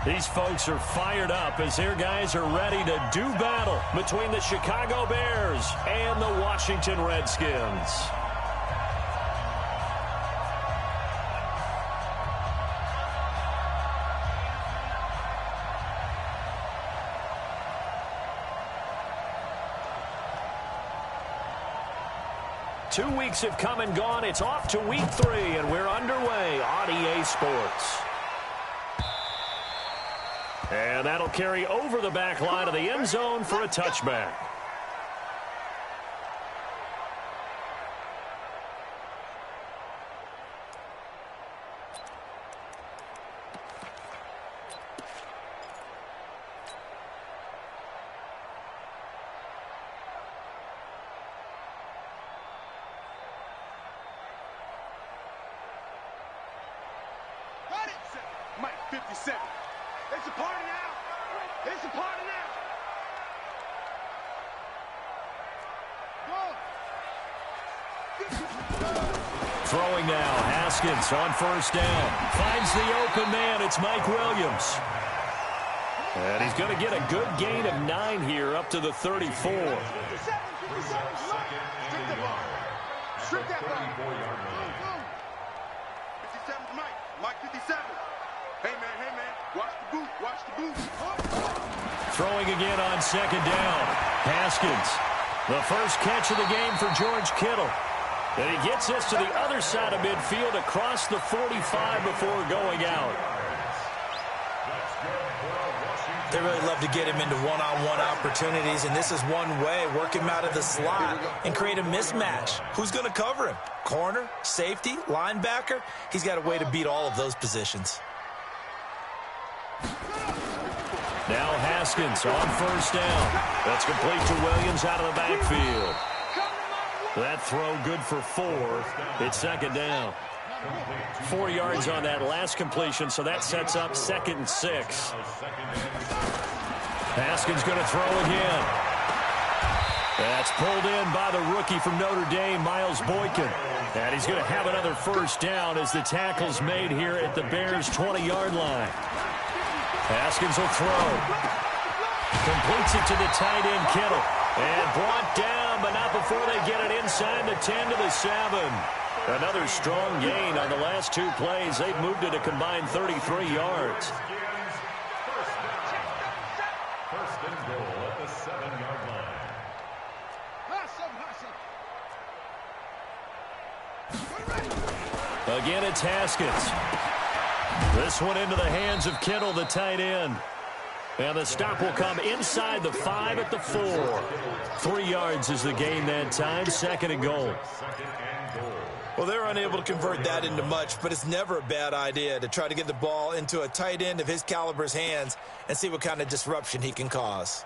These folks are fired up as their guys are ready to do battle between the Chicago Bears and the Washington Redskins. Two weeks have come and gone. It's off to week 3, and we're underway on EA Sports. And that'll carry over the back line of the end zone for a touchback. Mike 57. It's a party now. It's a party now. Throwing now, Haskins on first down. Finds the open man. It's Mike Williams. And he's going to get a good gain of 9 here up to the 34. 57, 57. Strip that ball. Strip that ball. 57 is Mike. Mike 57. Hey, man. Watch the boot. Watch the boot. Throwing again on second down. Haskins. The first catch of the game for George Kittle. And he gets this to the other side of midfield across the 45 before going out. They really love to get him into one-on-one opportunities, and this is one way. Work him out of the slot and create a mismatch. Who's going to cover him? Corner, safety, linebacker? He's got a way to beat all of those positions. Now Haskins on first down. That's complete to Williams out of the backfield. That throw good for 4. It's second down. 4 yards on that last completion, so that sets up 2nd and 6. Haskins going to throw again. That's pulled in by the rookie from Notre Dame, Miles Boykin. And he's going to have another first down as the tackle's made here at the Bears' 20-yard line. Haskins will throw. Completes it to the tight end, Kittle. And brought down, but not before they get it inside the 10 to the 7. Another strong gain on the last 2 plays. They've moved it a combined 33 yards. First and goal at the 7-yard line. Again, it's Haskins. This one into the hands of Kittle, the tight end. And the stop will come inside the 5 at the 4. 3 yards is the gain that time. 2nd and goal. Well, they're unable to convert that into much, but it's never a bad idea to try to get the ball into a tight end of his caliber's hands and see what kind of disruption he can cause.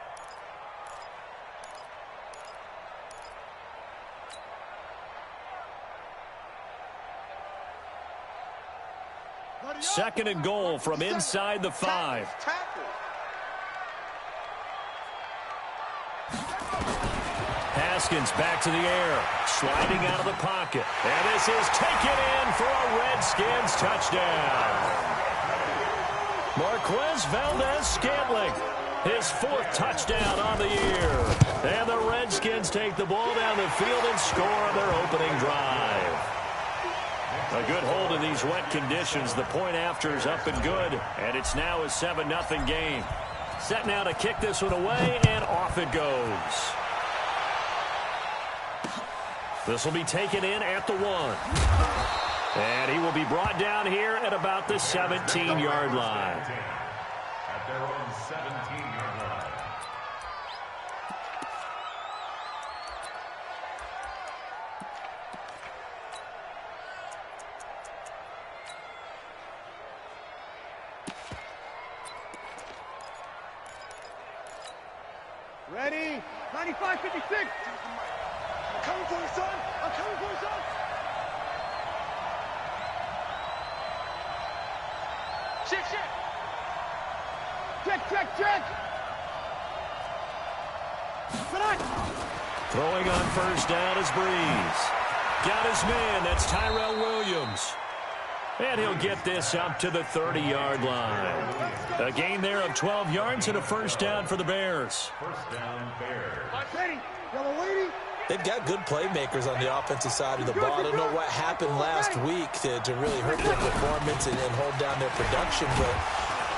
Second and goal from inside the 5. Haskins back to the air, sliding out of the pocket. And this is taken in for a Redskins touchdown. Marquez Valdez-Scantling, his 4th touchdown on the year. And the Redskins take the ball down the field and score on their opening drive. A good hold in these wet conditions. The point after is up and good, and it's now a 7-0 game. Set now to kick this one away, and off it goes. This will be taken in at the 1. And he will be brought down here at about the 17-yard line. At their own 17-yard line. Ready? 95-56. I'm coming for you, son. I'm coming for you, son. Check. Check. Throwing on first down is Breeze. Got his man. That's Tyrell Williams. And he'll get this up to the 30-yard line. A gain there of 12 yards and a first down for the Bears. First down, Bears. Ready, yellow lady. They've got good playmakers on the offensive side of the ball. I don't know what happened last week to really hurt their performance and hold down their production, but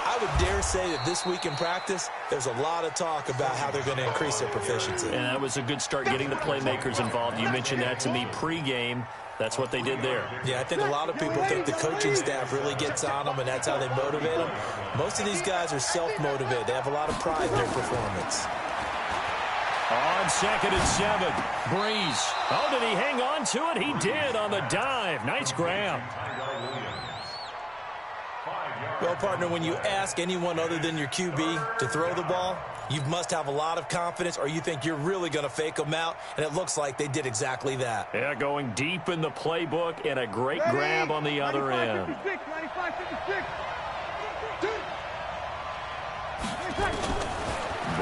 I would dare say that this week in practice, there's a lot of talk about how they're going to increase their proficiency. And that was a good start getting the playmakers involved. You mentioned that to me pregame. That's what they did there. Yeah, I think a lot of people think the coaching staff really gets on them, and that's how they motivate them. Most of these guys are self-motivated. They have a lot of pride in their performance. On 2nd and 7, Breeze. Oh, did he hang on to it? He did on the dive. Nice grab. Well, partner, when you ask anyone other than your QB to throw the ball, you must have a lot of confidence, or you think you're really going to fake them out, and it looks like they did exactly that. Yeah, going deep in the playbook and a great grab on the other end. 95-56.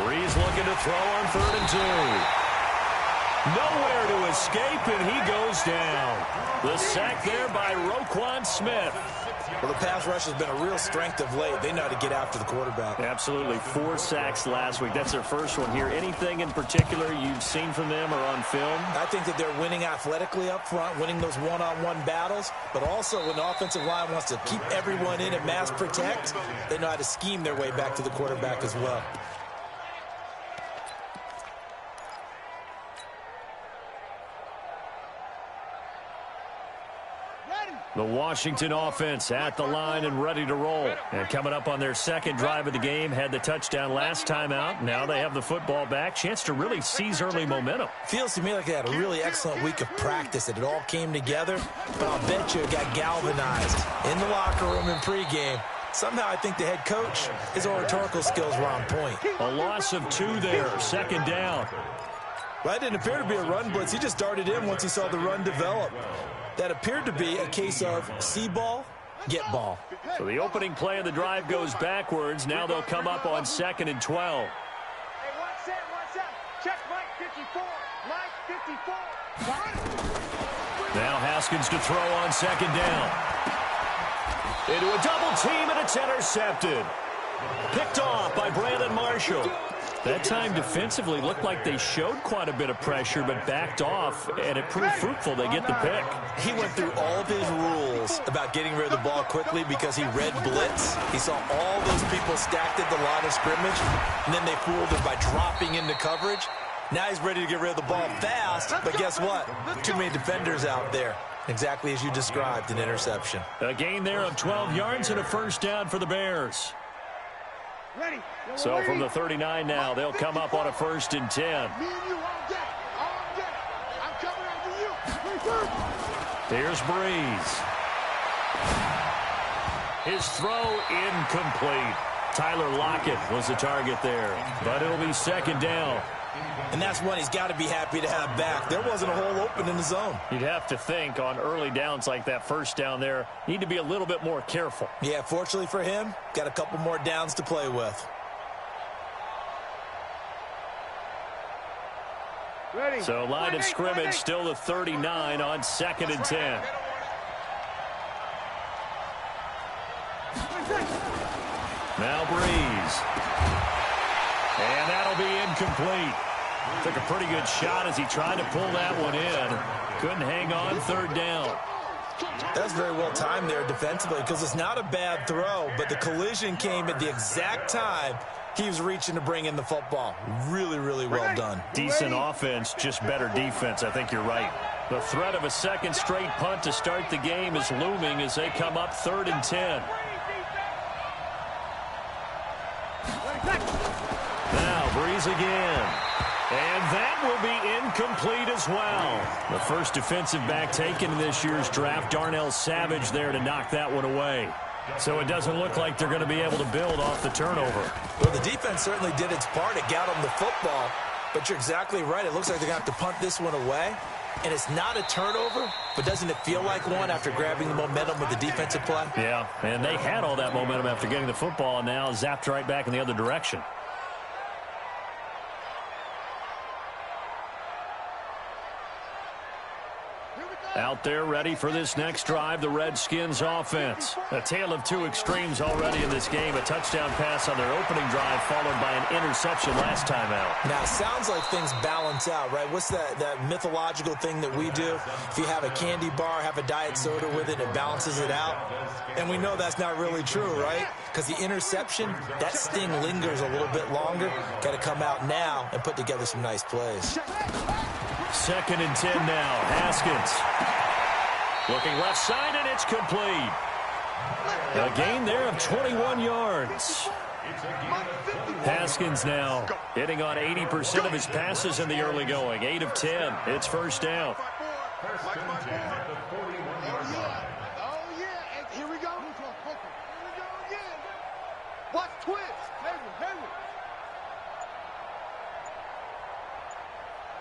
Breeze looking to throw on 3rd and 2. Nowhere to escape, and he goes down. The sack there by Roquan Smith. Well, the pass rush has been a real strength of late. They know how to get after the quarterback. Absolutely. 4 sacks last week. That's their first one here. Anything in particular you've seen from them or on film? I think that they're winning athletically up front, winning those one-on-one battles, but also when the offensive line wants to keep everyone in and mass protect, they know how to scheme their way back to the quarterback as well. The Washington offense at the line and ready to roll. And coming up on their second drive of the game, had the touchdown last time out. Now they have the football back. Chance to really seize early momentum. Feels to me like they had a really excellent week of practice, that it all came together. But I'll bet you it got galvanized in the locker room in pregame. Somehow I think the head coach, his oratorical skills were on point. A loss of 2 there, 2nd down. Well, that didn't appear to be a run blitz. He just darted in once he saw the run develop. That appeared to be a case of see ball, get ball. So the opening play of the drive goes backwards. Now they'll come up on 2nd and 12. Hey, one set. Check Mike 54. Mike 54. Now Haskins to throw on 2nd down. Into a double team, and it's intercepted. Picked off by Brandon Marshall. That time defensively looked like they showed quite a bit of pressure, but backed off, and it proved fruitful. They get the pick. He went through all of his rules about getting rid of the ball quickly because he read blitz. He saw all those people stacked at the line of scrimmage, and then they fooled him by dropping into coverage. Now he's ready to get rid of the ball fast, but guess what? Too many defenders out there. Exactly as you described, an interception. A gain there of 12 yards and a first down for the Bears. Ready. So from the 39 now, they'll come up on a 1st and 10. Me and you all day. All day. I'm coming after you. Here's Breeze. His throw incomplete. Tyler Lockett was the target there, but it'll be 2nd down. And that's one he's got to be happy to have back. There wasn't a hole open in the zone. You'd have to think on early downs like that first down there, need to be a little bit more careful. Yeah, fortunately for him, got a couple more downs to play with. Ready. So line of scrimmage still the 39 on 2nd and 10. Now Breeze. And that'll be incomplete. Took a pretty good shot as he tried to pull that one in. Couldn't hang on, 3rd down. That's very well timed there defensively because it's not a bad throw, but the collision came at the exact time he was reaching to bring in the football. Really, really well done. Decent offense, just better defense. I think you're right. The threat of a second straight punt to start the game is looming as they come up 3rd and 10. Now Breeze again. And that will be incomplete as well. The first defensive back taken in this year's draft, Darnell Savage there to knock that one away. So it doesn't look like they're going to be able to build off the turnover. Well, the defense certainly did its part. It got them the football. But you're exactly right. It looks like they're going to have to punt this one away. And it's not a turnover, but doesn't it feel like one after grabbing the momentum with the defensive play? Yeah, and they had all that momentum after getting the football and now zapped right back in the other direction. Here we go. Out there ready for this next drive, the Redskins offense. A tale of two extremes already in this game. A touchdown pass on their opening drive followed by an interception last time out. Now, it sounds like things balance out, right? What's that mythological thing that we do? If you have a candy bar, have a diet soda with it, it balances it out. And we know that's not really true, right? Because the interception, that sting lingers a little bit longer. Got to come out now and put together some nice plays. 2nd and 10 now. Haskins looking left side, and it's complete. A gain there of 21 yards. Haskins now hitting on 80% of his passes in the early going. 8 of 10. It's first down. Oh, yeah. And here we go. Here we go again. Watch twist. Henry.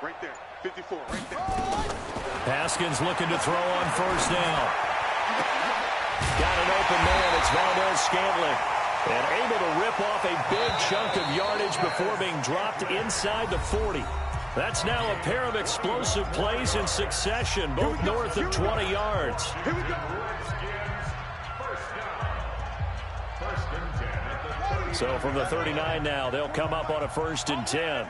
Right there. 54, right there. Haskins looking to throw on first down. Got an open man. It's Valdez Scantling. And able to rip off a big chunk of yardage before being dropped inside the 40. That's now a pair of explosive plays in succession, both north of 20 yards. Here we go. So from the 39 now, they'll come up on a 1st and 10.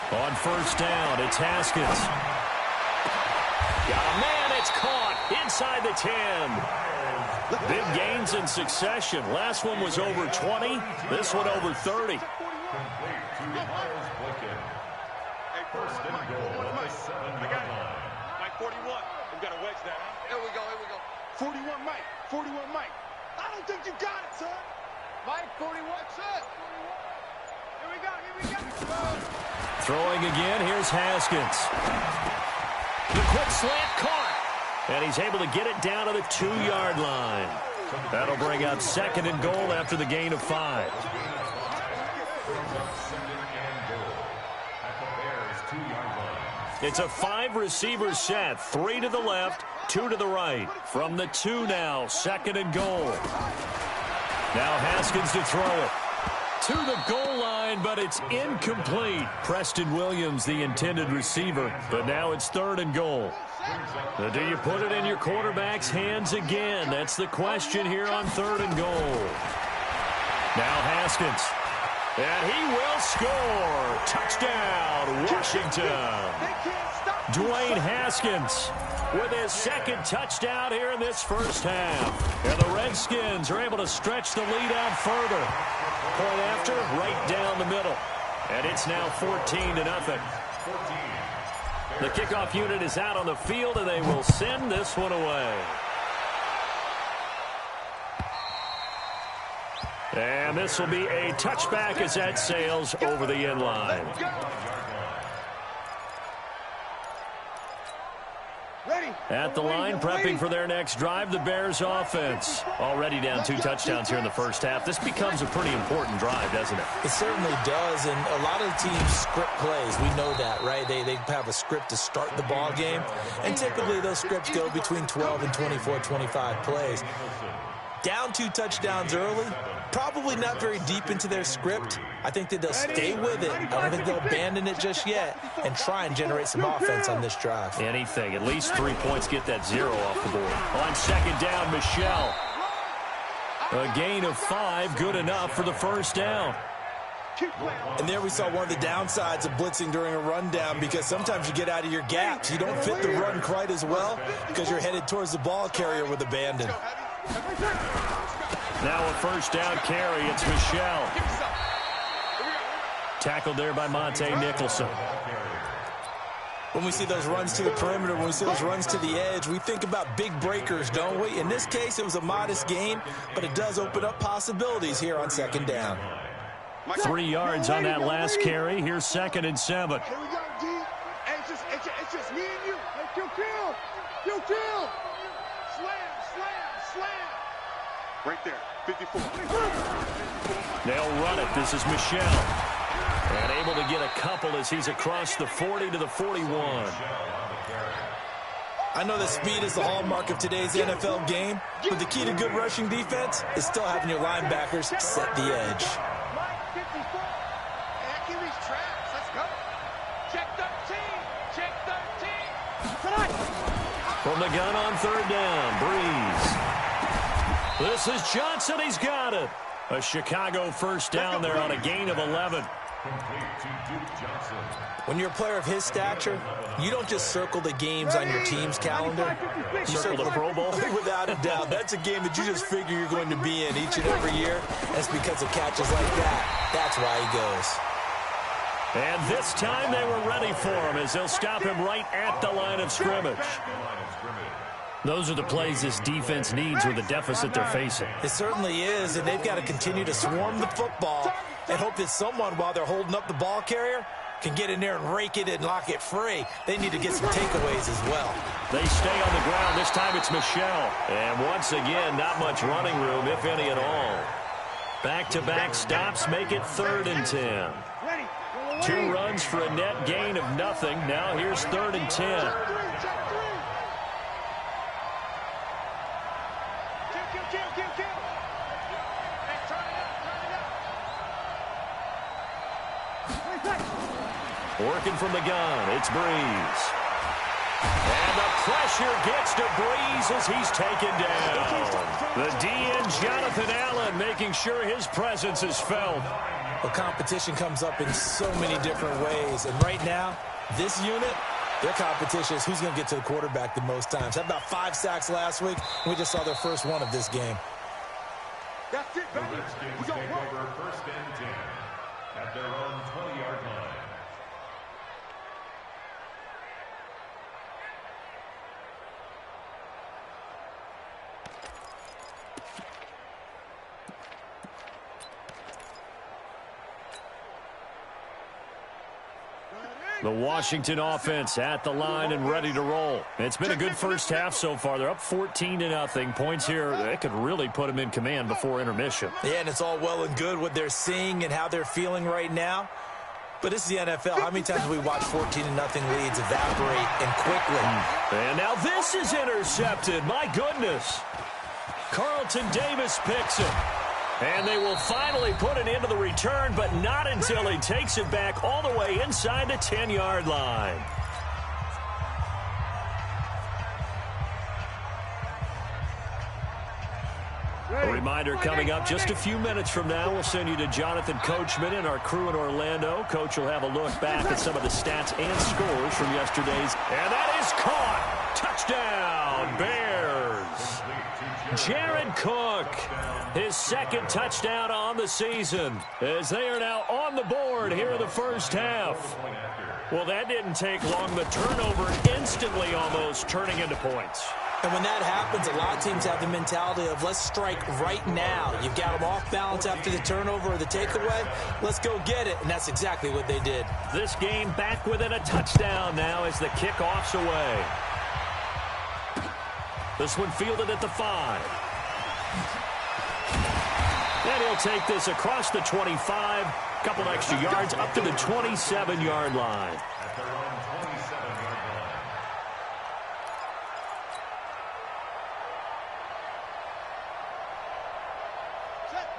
On first down, it's Haskins. Got a man, it's caught inside the 10. Big gains in succession. Last one was over 20. This one over 30. Hey, first and goal at the 7-yard line. Mike 41. We've got to wedge that. Here we go. 41 Mike. I don't think you got it, son. Mike 41, son. Here we go. Throwing again, here's Haskins. The quick slant caught. And he's able to get it down to the 2-yard line. That'll bring up 2nd and goal after the gain of 5. It's a 5-receiver set. 3 to the left, 2 to the right. From the 2 now, 2nd and goal. Now Haskins to throw it. To the goal line, but it's incomplete. Preston Williams, the intended receiver, but now it's 3rd and goal. Now, do you put it in your quarterback's hands again? That's the question here on 3rd and goal. Now Haskins, and he will score. Touchdown, Washington. Dwayne Haskins with his 2nd touchdown here in this first half. And the Redskins are able to stretch the lead out further. Point after, right down the middle. And it's now 14-0. The kickoff unit is out on the field, and they will send this one away. And this will be a touchback as that sails over the end line. At the line, prepping for their next drive, the Bears offense. Already down 2 touchdowns here in the first half. This becomes a pretty important drive, doesn't it? It certainly does, and a lot of teams script plays. We know that, right? They have a script to start the ball game, and typically those scripts go between 12 and 24, 25 plays. Down 2 touchdowns early, probably not very deep into their script. I think that they'll stay with it. I don't think they'll abandon it just yet and try and generate some offense on this drive. Anything. At least 3 points, get that 0 off the board. On 2nd down, Michel. A gain of 5, good enough for the first down. And there we saw one of the downsides of blitzing during a rundown, because sometimes you get out of your gaps. You don't fit the run quite as well because you're headed towards the ball carrier with abandon. Now a first down carry. It's Michel. Tackled there by Monte Nicholson. When we see those runs to the perimeter, when we see those runs to the edge, we think about big breakers, don't we? In this case, it was a modest gain, but it does open up possibilities here on 2nd down. 3 yards on that last carry. Here's 2nd and 7. Here we go, D. It's just me and you. Hey, kill. Slam. Right there, 54. They'll run it. This is Michel. And able to get a couple as he's across the 40 to the 41. I know that speed is the hallmark of today's NFL game, but the key to good rushing defense is still having your linebackers set the edge. From the gun on third down, Breeze. This is Johnson. He's got it. A Chicago first down there on a gain of 11. When you're a player of his stature, you don't just circle the games on your team's calendar. You Circle the Pro Bowl? Without a doubt. That's a game that you just figure you're going to be in each and every year. That's because of catches like that. That's why he goes. And this time they were ready for him as they'll stop him right at the line of scrimmage. Those are the plays this defense needs with the deficit they're facing. It certainly is, and they've got to continue to swarm the football and hope that someone, while they're holding up the ball carrier, can get in there and rake it and lock it free. They need to get some takeaways as well. They stay on the ground. This time it's Michelle. And once again, not much running room, if any at all. Back-to-back stops make it 3rd and 10. 2 runs for a net gain of nothing. Now here's 3rd and 10. Working from the gun, it's Breeze. And the pressure gets to Breeze as he's taken down. The DN, Jonathan Allen, making sure his presence is felt. Well, competition comes up in so many different ways. And right now, this unit, their competition is who's going to get to the quarterback the most times. Had about 5 sacks last week, and we just saw their first one of this game. That's it, baby. The Redskins take over 1st and 10 at their own 20-yard line. The Washington offense at the line and ready to roll. It's been a good first half so far. They're up 14-0. Points here, they could really put them in command before intermission. Yeah, and it's all well and good what they're seeing and how they're feeling right now. But this is the NFL. How many times have we watched 14-0 leads evaporate and quickly? And now this is intercepted. My goodness. Carlton Davis picks it. And they will finally put it into the return, but not until he takes it back all the way inside the 10-yard line. A reminder coming up just a few minutes from now. We'll send you to Jonathan Coachman and our crew in Orlando. Coach will have a look back at some of the stats and scores from yesterday's. And that is caught. Touchdown, Bears. Jared Cook, his 2nd touchdown on the season, as they are now on the board here in the first half. Well, that didn't take long. The turnover instantly almost turning into points. And when that happens, a lot of teams have the mentality of let's strike right now. You've got them off balance after the turnover or the takeaway. Let's go get it. And that's exactly what they did. This game back within a touchdown now as the kickoff's away. This one fielded at the 5. And he'll take this across the 25. Couple extra yards up to the 27-yard line. At their own 27-yard line.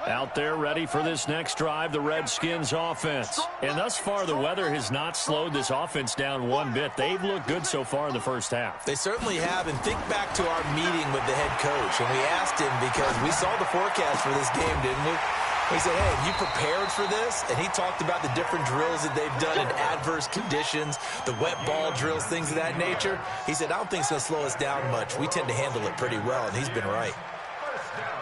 Out there ready for this next drive, the Redskins offense. And thus far, the weather has not slowed this offense down one bit. They've looked good so far in the first half. They certainly have. And think back to our meeting with the head coach. And we asked him because we saw the forecast for this game, didn't we? We said, hey, have you prepared for this? And he talked about the different drills that they've done in adverse conditions, the wet ball drills, things of that nature. He said, I don't think it's going to slow us down much. We tend to handle it pretty well, and he's been right. First down.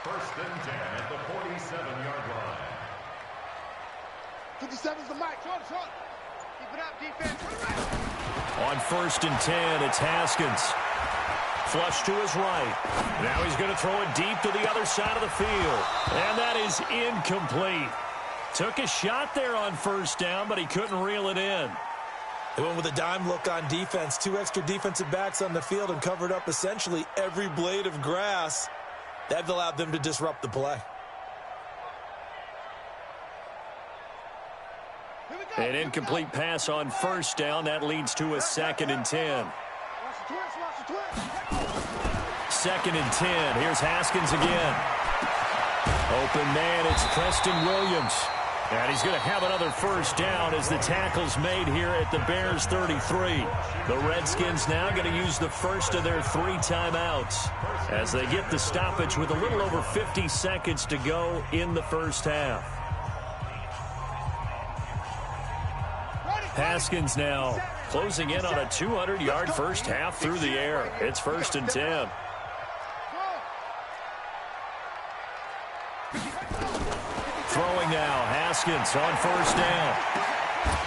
1st and 10 at the 47-yard line. 57's the mic. Short. Keep it up, defense. On 1st and 10, it's Haskins. Flush to his right. Now he's going to throw it deep to the other side of the field. And that is incomplete. Took a shot there on 1st down, but he couldn't reel it in. They went with a dime look on defense. 2 extra defensive backs on the field and covered up essentially every blade of grass. That allowed them to disrupt the play. An incomplete pass on 1st down. That leads to a 2nd and 10. 2nd and 10. Here's Haskins again. Open man, it's Preston Williams. And he's going to have another first down as the tackle's made here at the Bears 33. The Redskins now going to use the first of their 3 timeouts as they get the stoppage with a little over 50 seconds to go in the first half. Haskins now closing in on a 200-yard first half through the air. It's 1st and 10. Throwing now, Haskins on 1st down.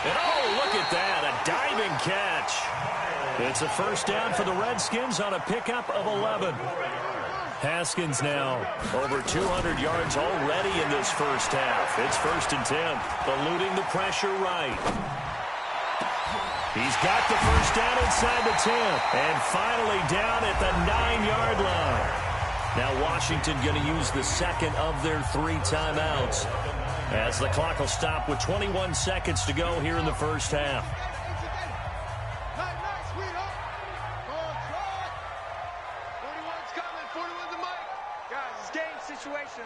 And oh, look at that, a diving catch. It's a first down for the Redskins on a pickup of 11. Haskins now over 200 yards already in this first half. It's 1st and 10, eluding the pressure right. He's got the first down inside the 10, and finally down at the 9-yard line. Now Washington going to use the second of their 3 timeouts as the clock will stop with 21 seconds to go here in the first half.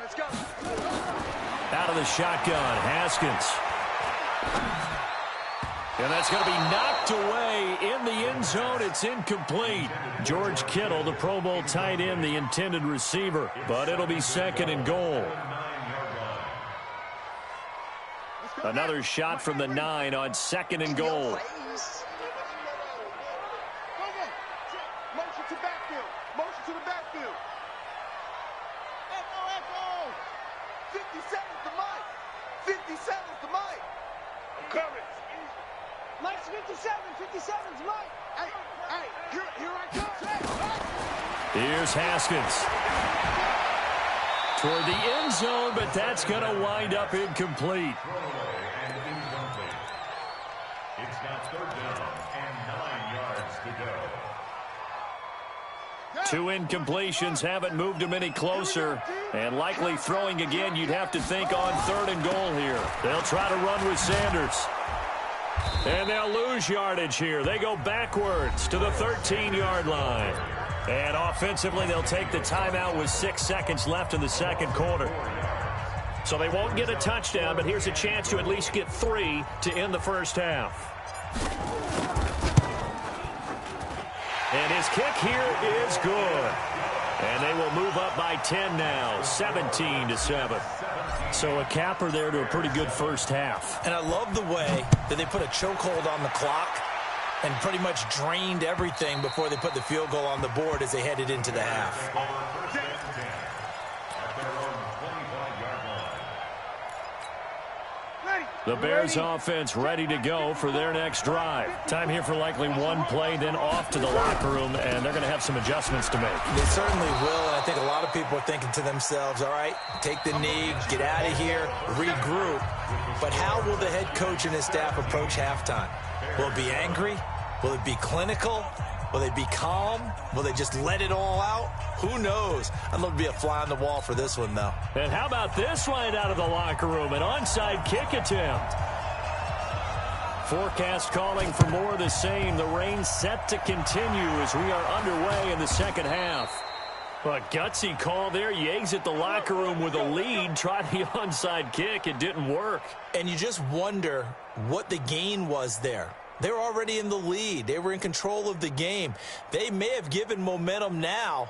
Let's go. Out of the shotgun, Haskins. And that's going to be knocked away in the end zone. It's incomplete. George Kittle, the Pro Bowl tight end, the intended receiver. But it'll be 2nd and goal. Another shot from the 9 on 2nd and goal. Motion to backfield. Motion to the backfield. Echo. 57's the mic. 57's the mic. I'm coming. Mike's 57's Mike. Hey, here I come. Here's Haskins. Toward the end zone, but that's going to wind up incomplete. It's now 3rd down and 9 yards to go. 2 incompletions haven't moved him any closer. And likely throwing again, you'd have to think on 3rd and goal here. They'll try to run with Sanders. And they'll lose yardage here. They go backwards to the 13-yard line. And offensively, they'll take the timeout with 6 seconds left in the 2nd quarter. So they won't get a touchdown, but here's a chance to at least get 3 to end the first half. And his kick here is good. And they will move up by 10 now, 17-7. So a capper there to a pretty good first half. And I love the way that they put a chokehold on the clock and pretty much drained everything before they put the field goal on the board as they headed into the half. The Bears offense ready to go for their next drive. Time here for likely 1 play, then off to the locker room, and they're going to have some adjustments to make. They certainly will, and I think a lot of people are thinking to themselves, all right, take the knee, get out of here, regroup. But how will the head coach and his staff approach halftime? Will it be angry? Will it be clinical? Will they be calm? Will they just let it all out? Who knows? I'd love to be a fly on the wall for this one, though. And how about this line out of the locker room? An onside kick attempt. Forecast calling for more of the same. The rain set to continue as we are underway in the 2nd half. A gutsy call there. You exit the locker room with a lead. Tried the onside kick. It didn't work. And you just wonder what the gain was there. They were already in the lead. They were in control of the game. They may have given momentum now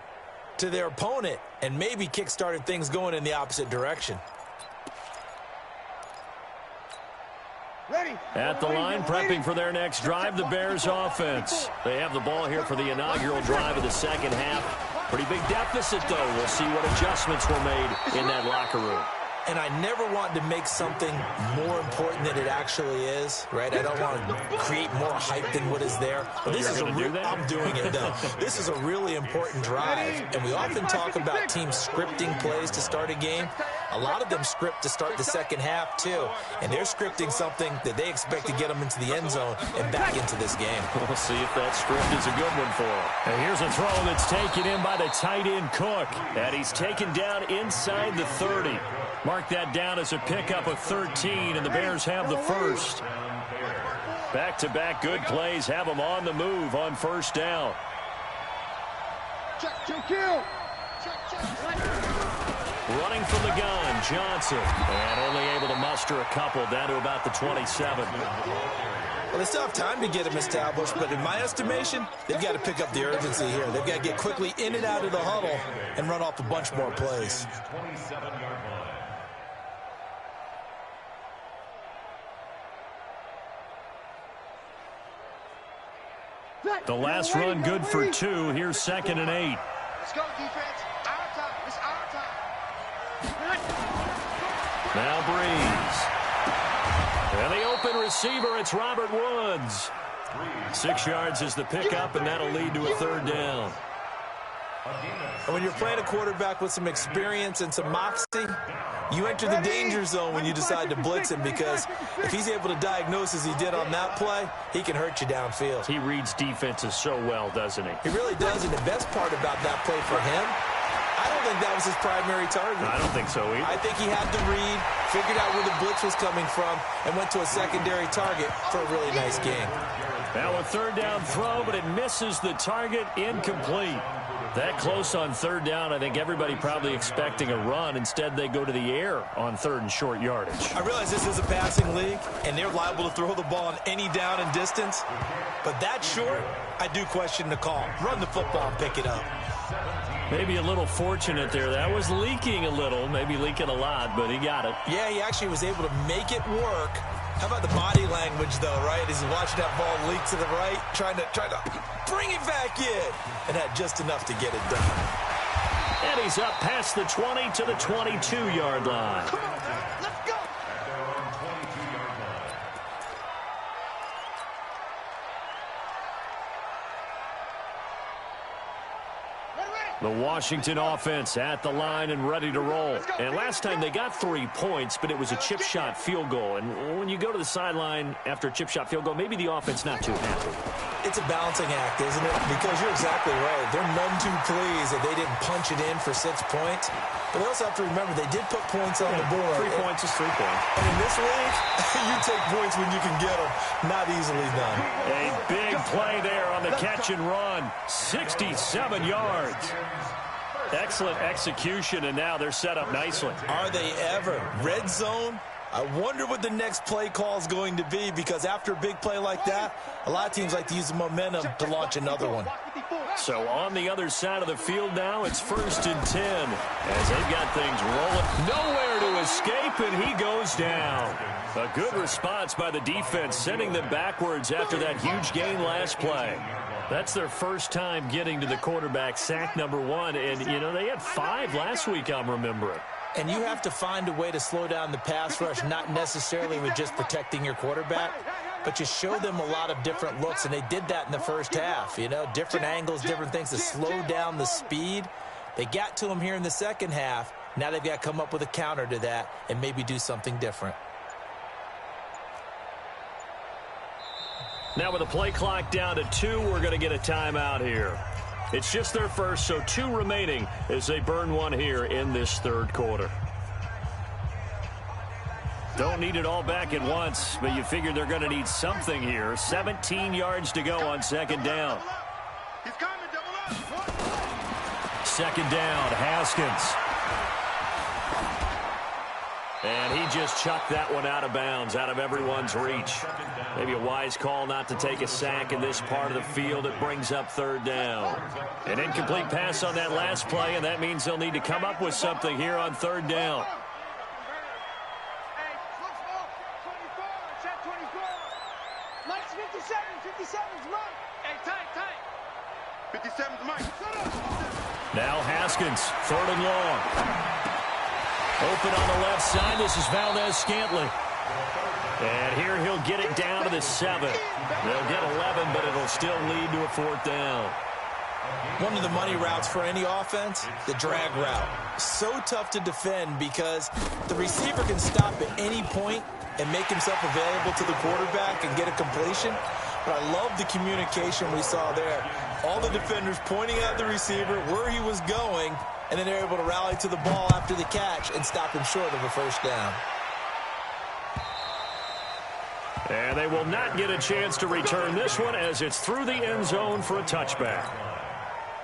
to their opponent and maybe kick-started things going in the opposite direction. At the line, prepping for their next drive, the Bears offense. They have the ball here for the inaugural drive of the 2nd half. Pretty big deficit, though. We'll see what adjustments were made in that locker room. And I never want to make something more important than it actually is, right? I don't want to create more hype than what is there. But this is I'm doing it, though. This is a really important drive. And we often talk about teams scripting plays to start a game. A lot of them script to start the 2nd half, too. And they're scripting something that they expect to get them into the end zone and back into this game. We'll see if that script is a good one for them. And here's a throw that's taken in by the tight end Cook. And he's taken down inside the 30. Mark that down as a pickup of 13, and the Bears have the first. Back-to-back good plays have them on the move on 1st down. Check, kill. Check. Running from the gun, Johnson. And only able to muster a couple down to about the 27. Well, they still have time to get him established, but in my estimation, they've got to pick up the urgency here. They've got to get quickly in and out of the huddle and run off a bunch more plays. The last run good for 2. Here's 2nd and 8. Let's go, defense. Our time. It's our time. Now Breeze. And the open receiver, it's Robert Woods. 6 yards is the pickup, and that'll lead to a 3rd down. And when you're playing a quarterback with some experience and some moxie, you enter the danger zone when you decide to blitz him, because if he's able to diagnose as he did on that play, he can hurt you downfield. He reads defenses so well, doesn't he? He really does, and the best part about that play for him, I don't think that was his primary target. I don't think so either. I think he had to read, figured out where the blitz was coming from, and went to a secondary target for a really nice game. Now a 3rd down throw, but it misses the target, incomplete. That close on 3rd down, I think everybody probably expecting a run. Instead, they go to the air on 3rd and short yardage. I realize this is a passing league, and they're liable to throw the ball on any down and distance. But that short, I do question the call. Run the football and pick it up. Maybe a little fortunate there. That was leaking a little, maybe leaking a lot, but he got it. Yeah, he actually was able to make it work. How about the body language, though, right? As he's watching that ball leak to the right, trying to bring it back in, and had just enough to get it done. And he's up past the 20 to the 22-yard line. Come on, man. Let's go. The Washington offense at the line and ready to roll. And last time they got 3 points, but it was a chip shot field goal. And when you go to the sideline after a chip shot field goal, maybe the offense not too happy. It's a balancing act, isn't it? Because you're exactly right. They're none too pleased that they didn't punch it in for 6 points. But they also have to remember they did put points on the board. 3 points is 3 points. And in this league, you take points when you can get them. Not easily done. A big play there on the catch and run. 67 yards. Excellent execution, and now they're set up nicely. Are they ever? Red zone? I wonder what the next play call is going to be, because after a big play like that, a lot of teams like to use the momentum to launch another one. So on the other side of the field now, it's 1st and 10 as they've got things rolling. Nowhere to escape, and he goes down. A good response by the defense, sending them backwards after that huge gain last play. That's their first time getting to the quarterback, sack number 1. And, you know, they had 5 last week, I'm remembering. And you have to find a way to slow down the pass rush, not necessarily with just protecting your quarterback, but you show them a lot of different looks, and they did that in the first half. You know, different angles, different things to slow down the speed. They got to him here in the second half. Now they've got to come up with a counter to that and maybe do something different. Now with the play clock down to 2, we're going to get a timeout here. It's just their first, so 2 remaining as they burn 1 here in this 3rd quarter. Don't need it all back at once, but you figure they're going to need something here. 17 yards to go on 2nd down. He's coming, double up. 2nd down, Haskins. And he just chucked that one out of bounds, out of everyone's reach. Maybe a wise call not to take a sack in this part of the field. It brings up 3rd down. An incomplete pass on that last play, and that means they'll need to come up with something here on 3rd down. Hey, look small. 24. Check 24. Mike's 57. 57's Mike. Hey, tight. 57's Mike. Now Haskins, 3rd and long. Open on the left side. This is Valdez-Scantling. And here he'll get it down to the 7. They'll get 11, but it'll still lead to a 4th down. One of the money routes for any offense, the drag route. So tough to defend because the receiver can stop at any point and make himself available to the quarterback and get a completion. But I love the communication we saw there. All the defenders pointing at the receiver where he was going, and then they're able to rally to the ball after the catch and stop him short of a 1st down. And they will not get a chance to return this one as it's through the end zone for a touchback.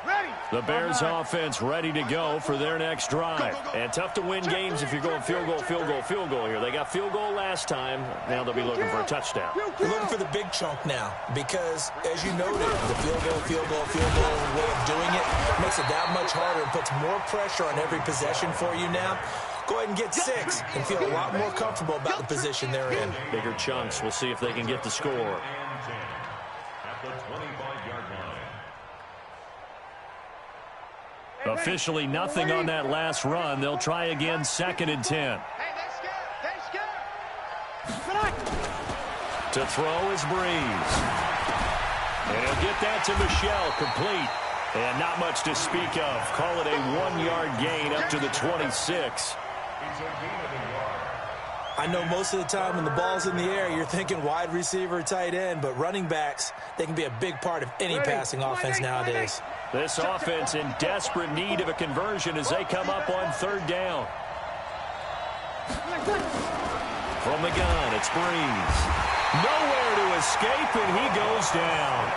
Ready. The Bears offense ready to go for their next drive. And tough to win games if you're going field goal, field goal, field goal here. They got field goal last time. Now they'll be looking for a touchdown. They're looking for the big chunk now because, as you noted, the field goal, field goal, field goal way of doing it makes it that much harder and puts more pressure on every possession for you now. Go ahead and get 6 and feel a lot more comfortable about the position they're in. Bigger chunks. We'll see if they can get the score. At the 25-yard line. Officially nothing on that last run. They'll try again, 2nd and 10. To throw is Breeze. And he'll get that to Michelle, complete. And not much to speak of. Call it a 1-yard gain up to the 26. I know most of the time when the ball's in the air, you're thinking wide receiver, tight end, but running backs, they can be a big part of any passing offense nowadays. This offense in desperate need of a conversion as they come up on 3rd down. From the gun, it's Breeze. Nowhere to escape, and he goes down.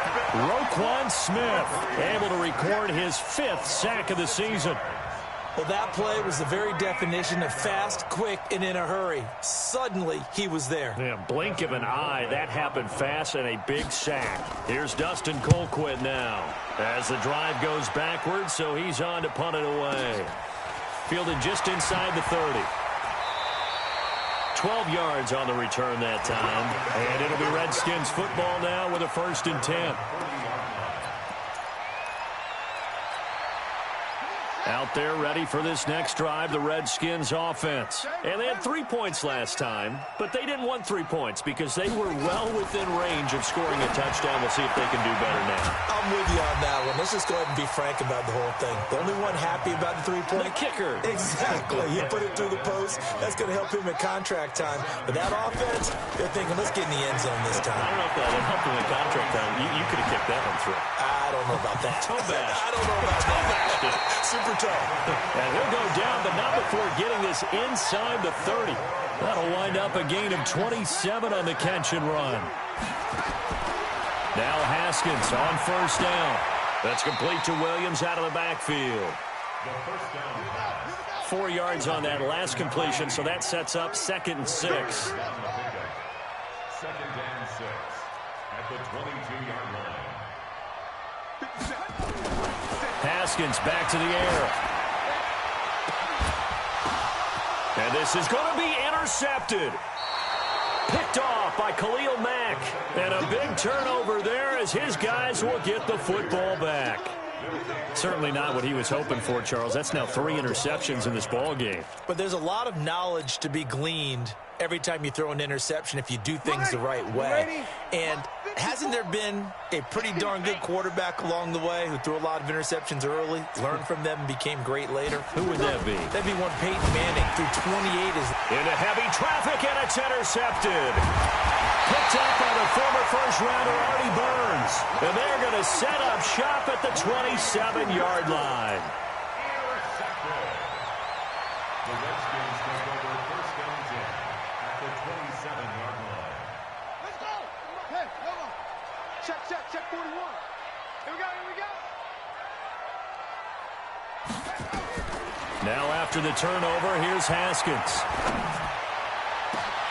Roquan Smith able to record his 5th sack of the season. Well, that play was the very definition of fast, quick, and in a hurry. Suddenly, he was there. Yeah, blink of an eye, that happened fast, and a big sack. Here's Dustin Colquitt now as the drive goes backwards, so he's on to punt it away. Fielded just inside the 30. 12 yards on the return that time. And it'll be Redskins football now with a 1st and 10. Out there ready for this next drive, the Redskins offense. And they had 3 points last time, but they didn't want 3 points because they were well within range of scoring a touchdown. We'll see if they can do better now. I'm with you on that one. Let's just go ahead and be frank about the whole thing. The only one happy about the 3-point. The kicker. Exactly. You put it through the post. That's going to help him at contract time. But that offense, they're thinking, let's get in the end zone this time. I don't know if that helped him at contract time. You could have kicked that one through. I don't know about that. Toe bash. I don't know about that. Super toe. And he'll go down, but not before getting this inside the 30. That'll wind up a gain of 27 on the catch and run. Now Haskins on 1st down. That's complete to Williams out of the backfield. 4 yards on that last completion, so that sets up 2nd and 6. 2nd and 6 at the 22-yard line. Haskins back to the air. And this is going to be intercepted. Picked off by Khalil Mack. And a big turnover there as his guys will get the football back. Certainly not what he was hoping for, Charles. That's now 3 interceptions in this ball game. But there's a lot of knowledge to be gleaned every time you throw an interception if you do things the right way. And hasn't there been a pretty darn good quarterback along the way who threw a lot of interceptions early, learned from them, and became great later? Who would that be? That'd be one Peyton Manning. Threw 28 into heavy traffic, and it's intercepted. Picked up by the former first-rounder Artie Burns. And they're going to set up shop at the 27-yard line. The Redskins take over 1st and 10 at the 27-yard line. Let's go. Hey, hold on. Check 41. Here we go. Now after the turnover, here's Haskins.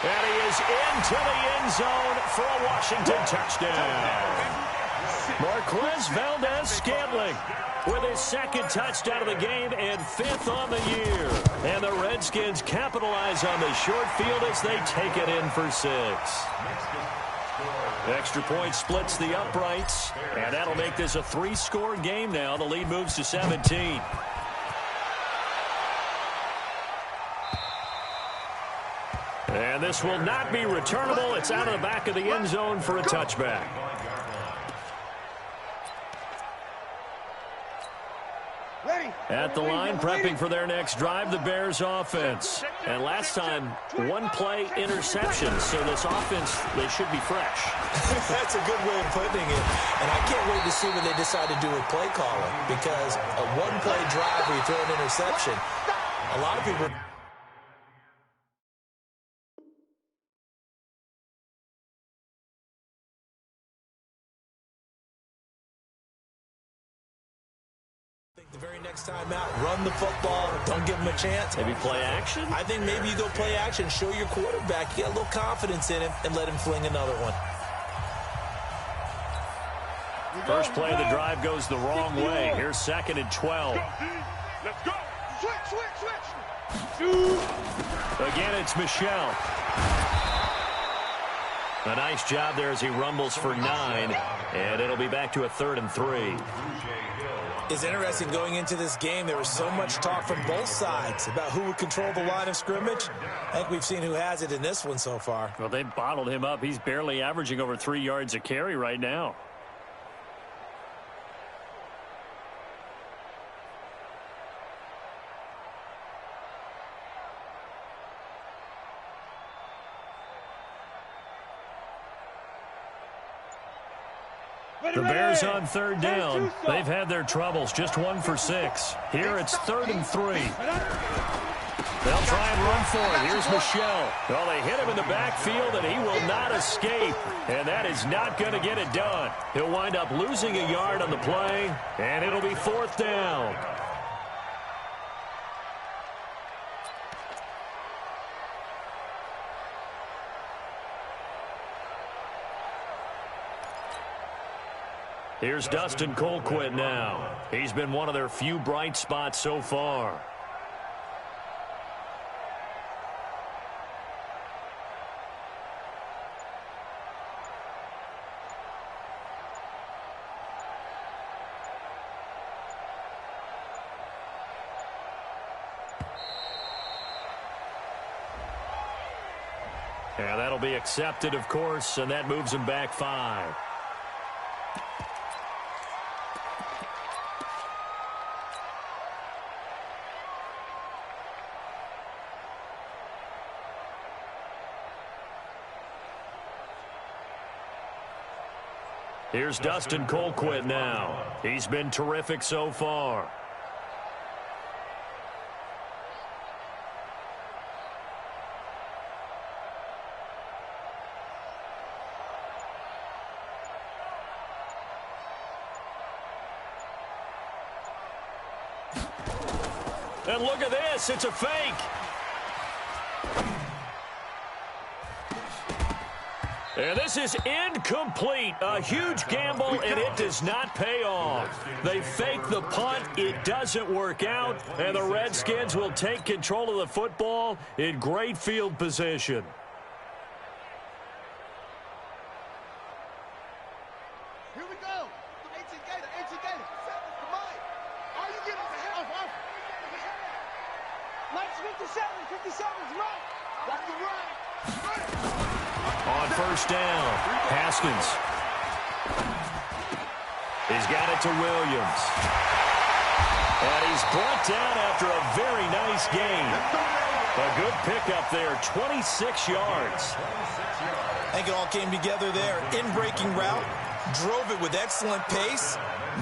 And he is into the end zone for a Washington touchdown. Marquez Valdez-Scantling with his 2nd touchdown of the game and 5th on the year. And the Redskins capitalize on the short field as they take it in for 6. Extra point splits the uprights, and that'll make this a 3-score game now. The lead moves to 17. And this will not be returnable. It's out of the back of the end zone for a touchback. At the line, prepping for their next drive, the Bears offense. And last time, 1-play interception. So this offense, they should be fresh. That's a good way of putting it. And I can't wait to see what they decide to do with play calling. Because a 1-play drive where you throw an interception, a lot of people... The very next time out, run the football. Don't give him a chance. Maybe play action? I think maybe you go play action, show your quarterback, get a little confidence in him, and let him fling another one. First play of the drive goes the wrong way. Here's 2nd and 12. Let's go. Switch. Again, it's Michel. A nice job there as he rumbles for 9, and it'll be back to a 3rd and 3. It's interesting going into this game. There was so much talk from both sides about who would control the line of scrimmage. I think we've seen who has it in this one so far. Well, they bottled him up. He's barely averaging over 3 yards a carry right now. The Bears on 3rd down. They've had their troubles. Just 1 for 6. Here it's 3rd and 3. They'll try and run for it. Here's Michel. Well, they hit him in the backfield, and he will not escape. And that is not going to get it done. He'll wind up losing a yard on the play, and it'll be 4th down. Here's Dustin Colquitt now. He's been one of their few bright spots so far. And that'll be accepted, of course, and that moves him back 5. Here's Dustin Colquitt now. He's been terrific so far. And look at this. It's a fake. And this is incomplete. A huge gamble, and it does not pay off. They fake the punt. It doesn't work out, and the Redskins will take control of the football in great field position. Here we go. 18 Gator. Are you getting the hell off? 57's right. That's the right. On 1st down, Haskins. He's got it to Williams. And he's brought down after a very nice gain. A good pickup there, 26 yards. I think it all came together there. In-breaking route, drove it with excellent pace.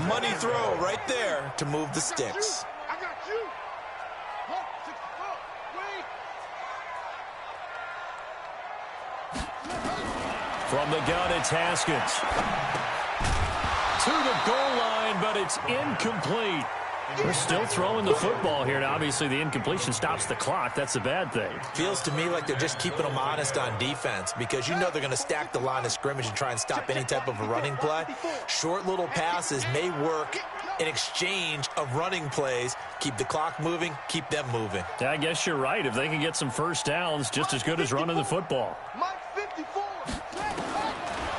Money throw right there to move the sticks. I got you. From the gun, it's Haskins. To the goal line, but it's incomplete. They're still throwing the football here. Now, obviously, the incompletion stops the clock. That's a bad thing. Feels to me like they're just keeping them honest on defense because you know they're going to stack the line of scrimmage and try and stop any type of a running play. Short little passes may work in exchange of running plays. Keep the clock moving, keep them moving. Yeah, I guess you're right. If they can get some first downs, just as good as running the football.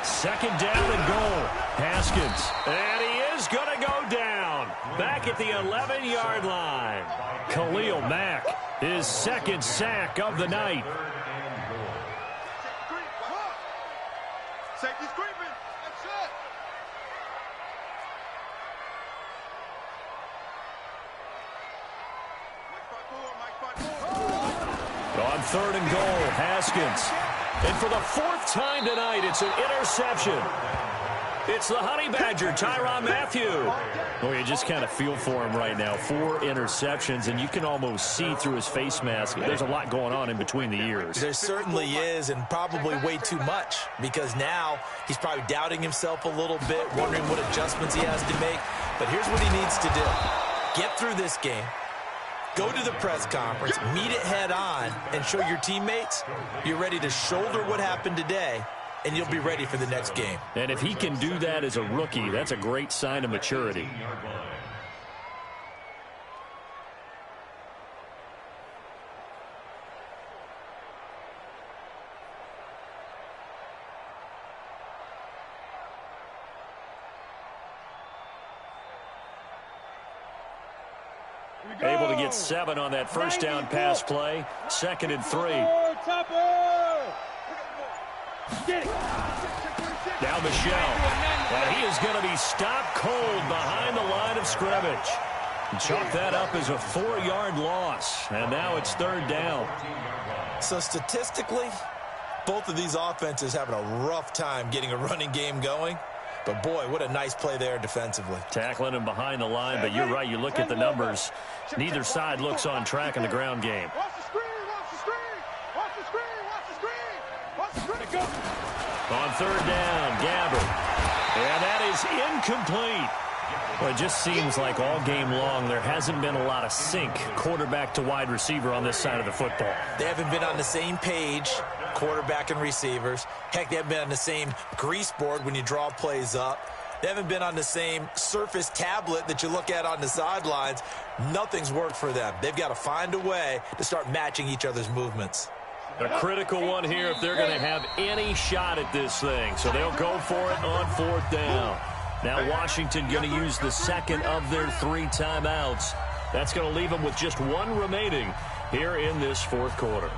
2nd down and goal. Haskins. And he is going to go down. Back at the 11-yard line. Khalil Mack, his 2nd sack of the night. Safety's creeping. That's it. On 3rd and goal, Haskins. And for the 4th time tonight, it's an interception. It's the Honey Badger, Tyrann Mathieu. Well, you just kind of feel for him right now. 4 interceptions, and you can almost see through his face mask. There's a lot going on in between the ears. There certainly is, and probably way too much, because now he's probably doubting himself a little bit, wondering what adjustments he has to make. But here's what he needs to do. Get through this game, go to the press conference, meet it head on, and show your teammates you're ready to shoulder what happened today, and you'll be ready for the next game. And if he can do that as a rookie, that's a great sign of maturity. Able to get 7 on that first down pass play. 2nd and 3. Now Michelle. And he is going to be stopped cold behind the line of scrimmage. Chalk that up as a 4-yard loss. And now it's 3rd down. So statistically, both of these offenses having a rough time getting a running game going. But, boy, what a nice play there defensively. Tackling him behind the line, but you're right. You look at the numbers. Neither side looks on track in the ground game. Watch the screen, watch the screen, watch the screen, watch the screen, watch the screen. Go. On 3rd down, Gabbert. And that is incomplete. Well, it just seems like all game long there hasn't been a lot of sync quarterback to wide receiver on this side of the football. They haven't been on the same page, quarterback and receivers. Heck, they haven't been on the same grease board when you draw plays up. They haven't been on the same surface tablet that you look at on the sidelines. Nothing's worked for them. They've got to find a way to start matching each other's movements. A critical one here if they're going to have any shot at this thing. So they'll go for it on 4th down. Now Washington going to use the 2nd of their 3 timeouts. That's going to leave them with just 1 remaining here in this 4th quarter.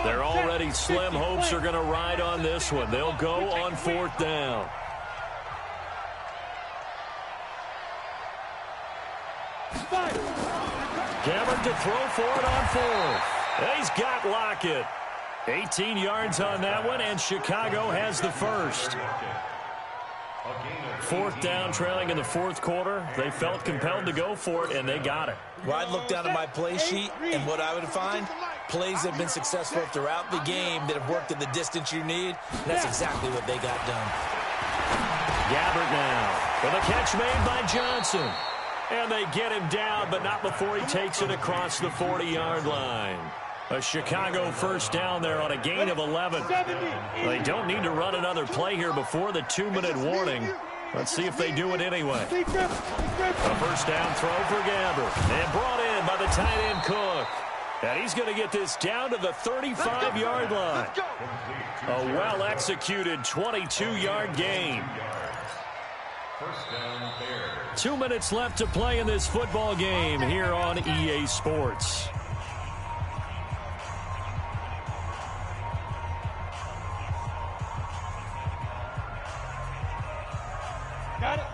They're already slim hopes are going to ride on this one. They'll go on 4th down. Gabbert to throw for it on 4th. He's got Lockett. 18 yards on that one, and Chicago has the first. 4th down, trailing in the 4th quarter. They felt compelled to go for it, and they got it. Well, I'd look down at my play sheet, and what I would find, plays that have been successful throughout the game that have worked at the distance you need, and that's exactly what they got done. Gabbert now for the catch made by Johnson. And they get him down, but not before he takes it across the 40-yard line. A Chicago first down there on a gain of 11. They don't need to run another play here before the 2-minute warning. Let's see if they do it anyway. A first down throw for Gabbert. And brought in by the tight end Cook. And he's going to get this down to the 35-yard line. A well-executed 22-yard gain. 2 minutes left to play in this football game here on EA Sports.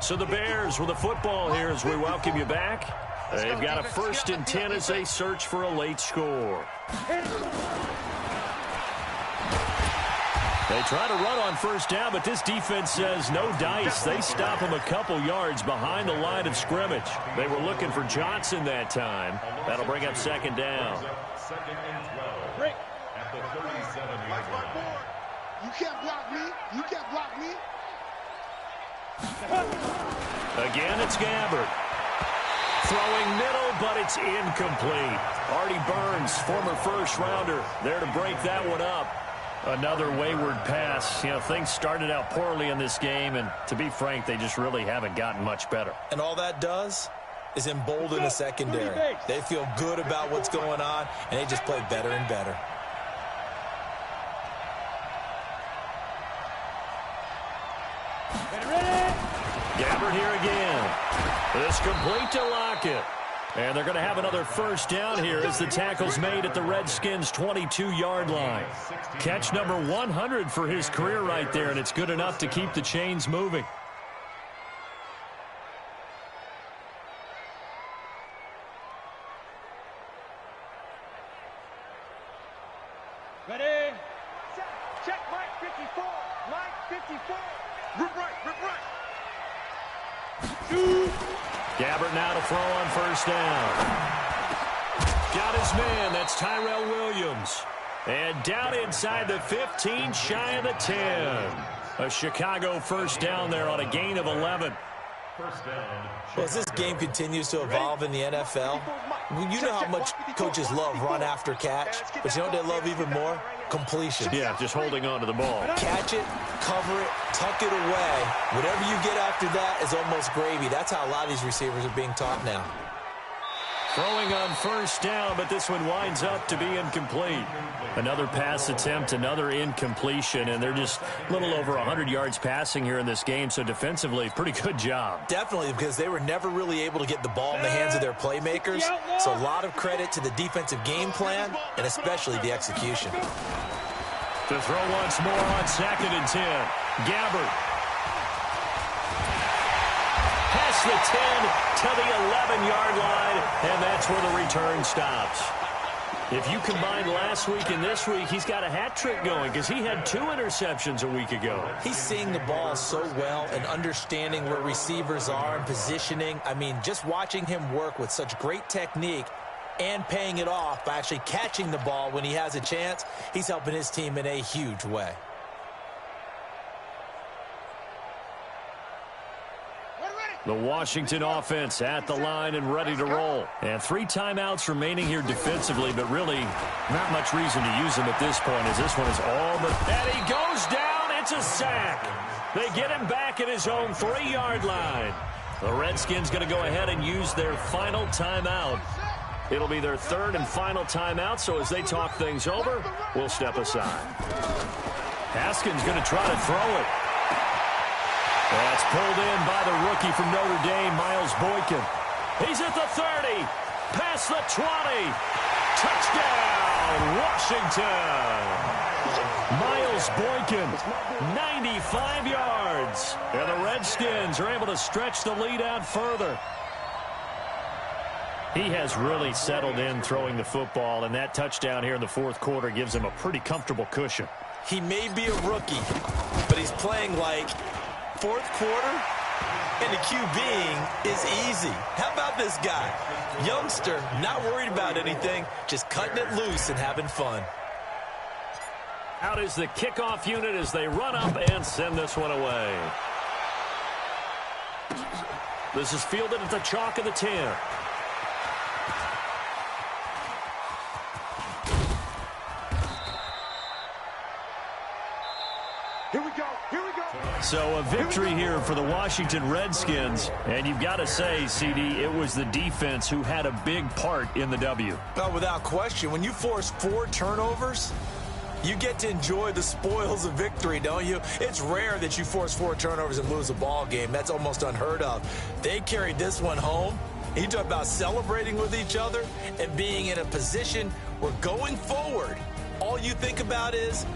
So the Bears with the football here as we welcome you back. They've got a 1st and 10 as they search for a late score. They try to run on 1st down, but this defense says no dice. They stop him a couple yards behind the line of scrimmage. They were looking for Johnson that time. That'll bring up 2nd down. 2nd and 12 at the 37-yard line. You can't block me. You can't block me. Again, it's Gabbert. Throwing middle, but it's incomplete. Artie Burns, former first-rounder, there to break that one up. Another wayward pass. You know, things started out poorly in this game, and to be frank, they just really haven't gotten much better. And all that does is embolden the secondary. They feel good about what's going on, and they just play better and better. Gabbert here again. This complete to Lockett. And they're going to have another first down here as the tackle's made at the Redskins' 22-yard line. Catch number 100 for his career right there, and it's good enough to keep the chains moving. Ready? Check Mike 54. Mike 54. Rip right, rip right. Gabbert now to throw on 1st down. got his man. That's Tyrell Williams. And down inside the 15, shy of the 10. A Chicago first down there on a gain of 11. Well, as this game continues to evolve in the NFL, you know how much coaches love run after catch, but you know what they love even more? Completion. Yeah, just holding on to the ball. Catch it, cover it, tuck it away. Whatever you get after that is almost gravy. That's how a lot of these receivers are being taught now. Throwing on first down, but this one winds up to be incomplete. Another pass attempt, another incompletion, and they're just a little over 100 yards passing here in this game, so defensively, pretty good job. Definitely, because they were never really able to get the ball in the hands of their playmakers, so a lot of credit to the defensive game plan, and especially the execution. To throw once more on 2nd and 10. Gabbert. Past the 10 to the 11-yard line, and that's where the return stops. If you combine last week and this week, he's got a hat trick going because he had 2 interceptions a week ago. He's seeing the ball so well and understanding where receivers are and positioning. I mean, just watching him work with such great technique and paying it off by actually catching the ball when he has a chance, he's helping his team in a huge way. The Washington offense at the line and ready to roll. And 3 timeouts remaining here defensively, but really not much reason to use them at this point as this one is all but... And he goes down. It's a sack. They get him back at his own 3-yard line. The Redskins going to go ahead and use their final timeout. It'll be their 3rd and final timeout, so as they talk things over, we'll step aside. Haskins going to try to throw it. That's pulled in by the rookie from Notre Dame, Miles Boykin. He's at the 30, past the 20. Touchdown, Washington. Miles Boykin, 95 yards. And the Redskins are able to stretch the lead out further. He has really settled in throwing the football, and that touchdown here in the 4th quarter gives him a pretty comfortable cushion. He may be a rookie, but he's playing like 4th quarter, and the QBing is easy. How about this guy? Youngster, not worried about anything, just cutting it loose and having fun. Out is the kickoff unit as they run up and send this one away. This is fielded at the chalk of the 10. Here we go. Here we go. So a victory here for the Washington Redskins. And you've got to say, CD, it was the defense who had a big part in the W. Well, without question, when you force 4 turnovers, you get to enjoy the spoils of victory, don't you? It's rare that you force 4 turnovers and lose a ball game. That's almost unheard of. They carried this one home. You talk about celebrating with each other and being in a position where going forward, all you think about is